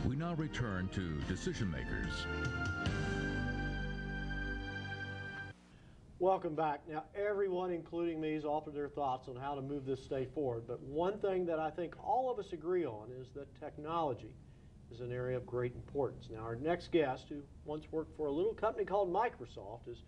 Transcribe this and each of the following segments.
We now return to Decision Makers. Welcome back. Now, everyone, including me, has offered their thoughts on how to move this state forward. But one thing that I think all of us agree on is that technology is an area of great importance. Now, our next guest, who once worked for a little company called Microsoft, is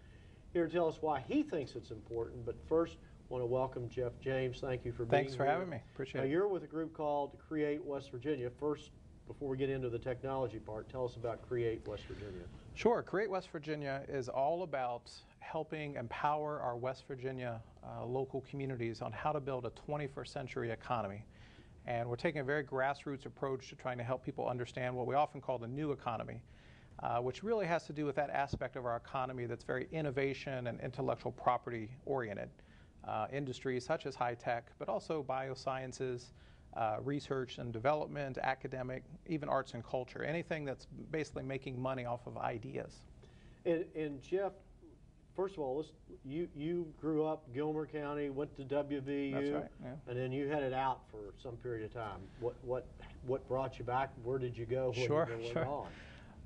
here to tell us why he thinks it's important. But first, I want to welcome Jeff James. Thank you for being here. Thanks for having me. Appreciate it. Now, you're with a group called Create West Virginia. First, before we get into the technology part, tell us about Create West Virginia. Sure. Create West Virginia is all about helping empower our West Virginia local communities on how to build a 21st century economy. And we're taking a very grassroots approach to trying to help people understand what we often call the new economy, which really has to do with that aspect of our economy that's very innovation and intellectual property oriented. Industries such as high tech, but also biosciences, research and development, academic, even arts and culture, anything that's basically making money off of ideas. And Jeff, first of all, you grew up Gilmer County, went to WVU, That's right, yeah. And then you headed out for some period of time. What brought you back? Where did you go? Sure. On?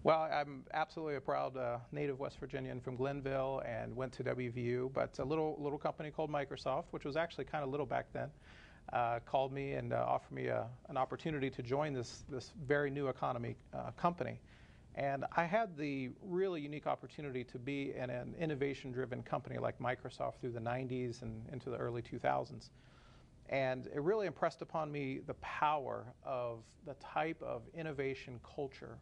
Well, I'm absolutely a proud native West Virginian from Glenville and went to WVU, but a little company called Microsoft, which was actually kind of little back then, called me and offered me an opportunity to join this very new economy company. And I had the really unique opportunity to be in an innovation-driven company like Microsoft through the 90s and into the early 2000s. And it really impressed upon me the power of the type of innovation culture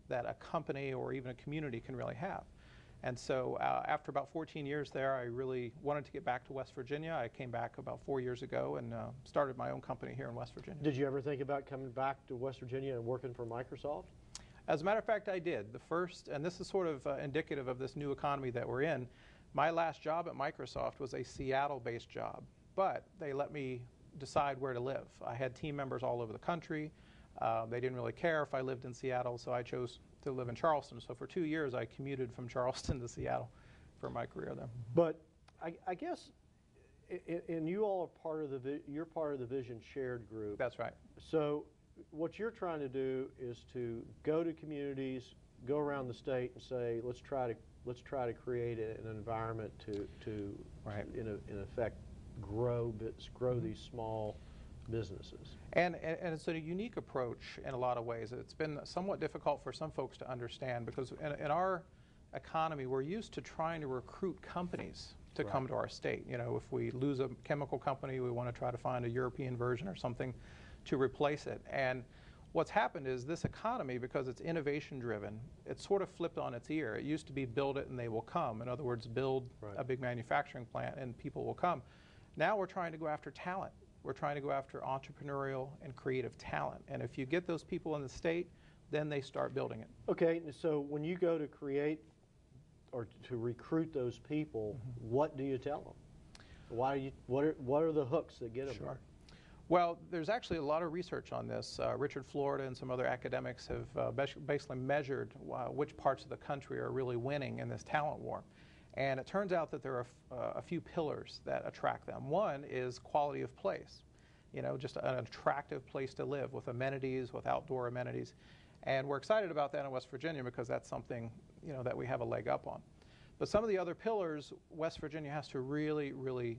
that a company or even a community can really have. And so after about 14 years there, I really wanted to get back to West Virginia. I came back about 4 years ago and started my own company here in West Virginia. Did you ever think about coming back to West Virginia and working for Microsoft? As a matter of fact, I did. The first, and this is sort of indicative of this new economy that we're in, my last job at Microsoft was a Seattle-based job, but they let me decide where to live. I had team members all over the country. They didn't really care if I lived in Seattle, so I chose to live in Charleston. So for 2 years, I commuted from Charleston to Seattle for my career there. But I guess, and you all are part of you're part of the Vision Shared group. That's right. So what you're trying to do is to go to communities, go around the state, and say, let's try to create an environment to right. in effect grow these small businesses. And it's a unique approach in a lot of ways. It's been somewhat difficult for some folks to understand because in our economy, we're used to trying to recruit companies to right. come to our state. You know, if we lose a chemical company, we want to try to find a European version or something to replace it. And what's happened is this economy, because it's innovation driven, it's sort of flipped on its ear. It used to be build it and they will come. In other words, build right. a big manufacturing plant and people will come. Now we're trying to go after talent. We're trying to go after entrepreneurial and creative talent. And if you get those people in the state, then they start building it. Okay, so when you go to create or to recruit those people, mm-hmm. what do you tell them? What are the hooks that get them Sure. there? Well, there's actually a lot of research on this. Richard Florida and some other academics have basically measured which parts of the country are really winning in this talent war. And it turns out that there are a few pillars that attract them. One is quality of place, you know, just an attractive place to live with amenities, with outdoor amenities. And we're excited about that in West Virginia because that's something, you know, that we have a leg up on. But some of the other pillars West Virginia has to really, really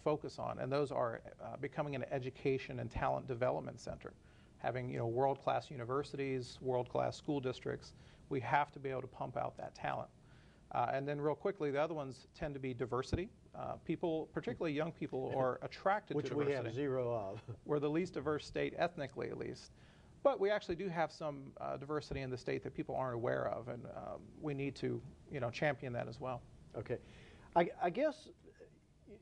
focus on, and those are becoming an education and talent development center, having, you know, world-class universities, world-class school districts. We have to be able to pump out that talent. And then real quickly, the other ones tend to be diversity. People, particularly young people, are attracted to diversity. Which we have zero of. We're the least diverse state, ethnically at least. But we actually do have some diversity in the state that people aren't aware of, and we need to, you know, champion that as well. Okay. I guess,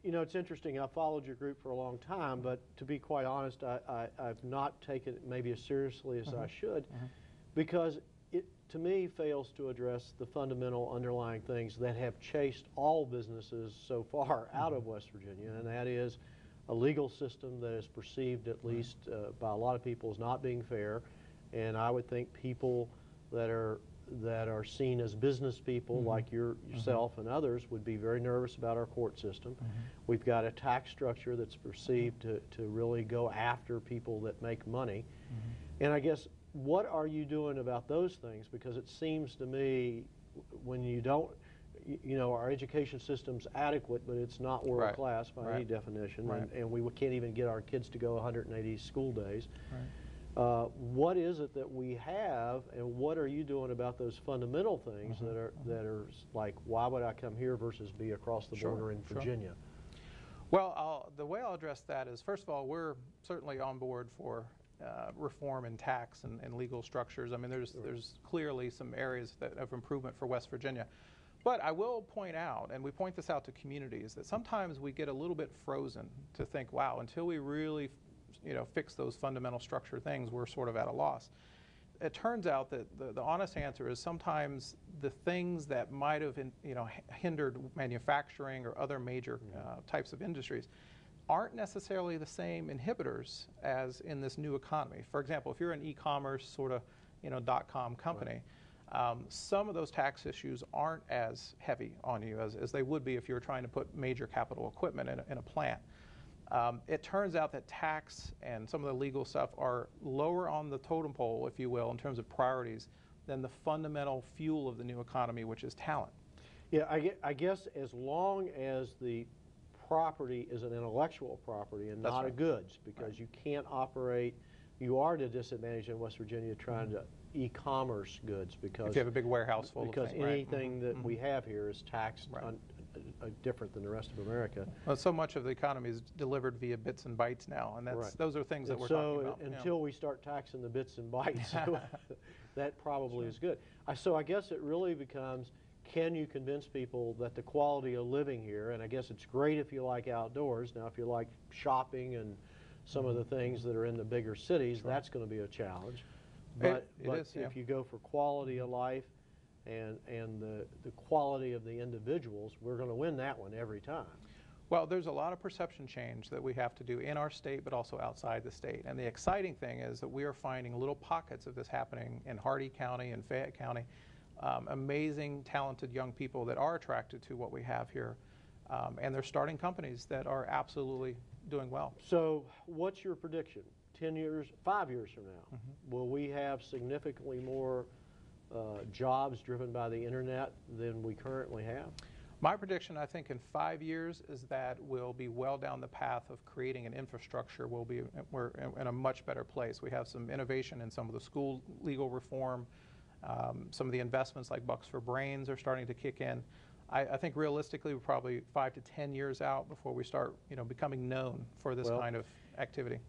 you know, it's interesting. I've followed your group for a long time, but to be quite honest, I've not taken it maybe as seriously as I should, because it, to me, fails to address the fundamental underlying things that have chased all businesses so far out of West Virginia, and that is a legal system that is perceived, at least by a lot of people, as not being fair. And I would think people that are seen as business people, like yourself and others, would be very nervous about our court system. We've got a tax structure that's perceived to really go after people that make money. And I guess what are you doing about those things? Because it seems to me when you don't, you know, our education system's adequate, but it's not world class by any definition, and we can't even get our kids to go 180 school days. What is it that we have, and what are you doing about those fundamental things that are like, why would I come here versus be across the border in Virginia? Well, the way I'll address that is, first of all, we're certainly on board for reform in tax and legal structures. I mean, there's clearly some areas of improvement for West Virginia. But I will point out, and we point this out to communities, that sometimes we get a little bit frozen to think, wow, until we really fix those fundamental structure things, we're sort of at a loss. It turns out that the honest answer is sometimes the things that might have hindered manufacturing or other major types of industries aren't necessarily the same inhibitors as in this new economy. For example, if you're an e-commerce sort of .com company, some of those tax issues aren't as heavy on you as they would be if you were trying to put major capital equipment in a plant. It turns out that tax and some of the legal stuff are lower on the totem pole, if you will, in terms of priorities than the fundamental fuel of the new economy, which is talent. Yeah, I guess as long as the property is an intellectual property and not a goods, because you can't operate, you are at a disadvantage in West Virginia trying to e-commerce goods, because if you have a big warehouse full of things, because anything that we have here is taxed different than the rest of America. Well, so much of the economy is delivered via bits and bytes now, and those are things that we're talking about. Until we start taxing the bits and bytes, that probably is good. So I guess it really becomes, can you convince people that the quality of living here, and I guess it's great if you like outdoors. Now, if you like shopping and some of the things that are in the bigger cities, that's going to be a challenge. But if you go for quality of life and the quality of the individuals, we're going to win that one every time. Well, there's a lot of perception change that we have to do in our state, but also outside the state. And the exciting thing is that we are finding little pockets of this happening in Hardee County and Fayette County. Amazing, talented young people that are attracted to what we have here. And they're starting companies that are absolutely doing well. So what's your prediction? 10 years, 5 years from now, will we have significantly more jobs driven by the internet than we currently have? My prediction, I think, in 5 years is that we'll be well down the path of creating an infrastructure. We're in a much better place. We have some innovation in some of the school legal reform. Some of the investments like Bucks for Brains are starting to kick in. I think realistically we're probably 5 to 10 years out before we start becoming known for this kind of activity.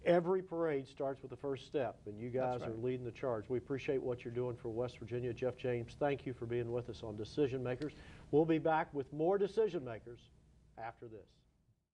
Every parade starts with the first step, and you guys are leading the charge. We appreciate what you're doing for West Virginia. Jeff James, thank you for being with us on Decision Makers. We'll be back with more Decision Makers after this.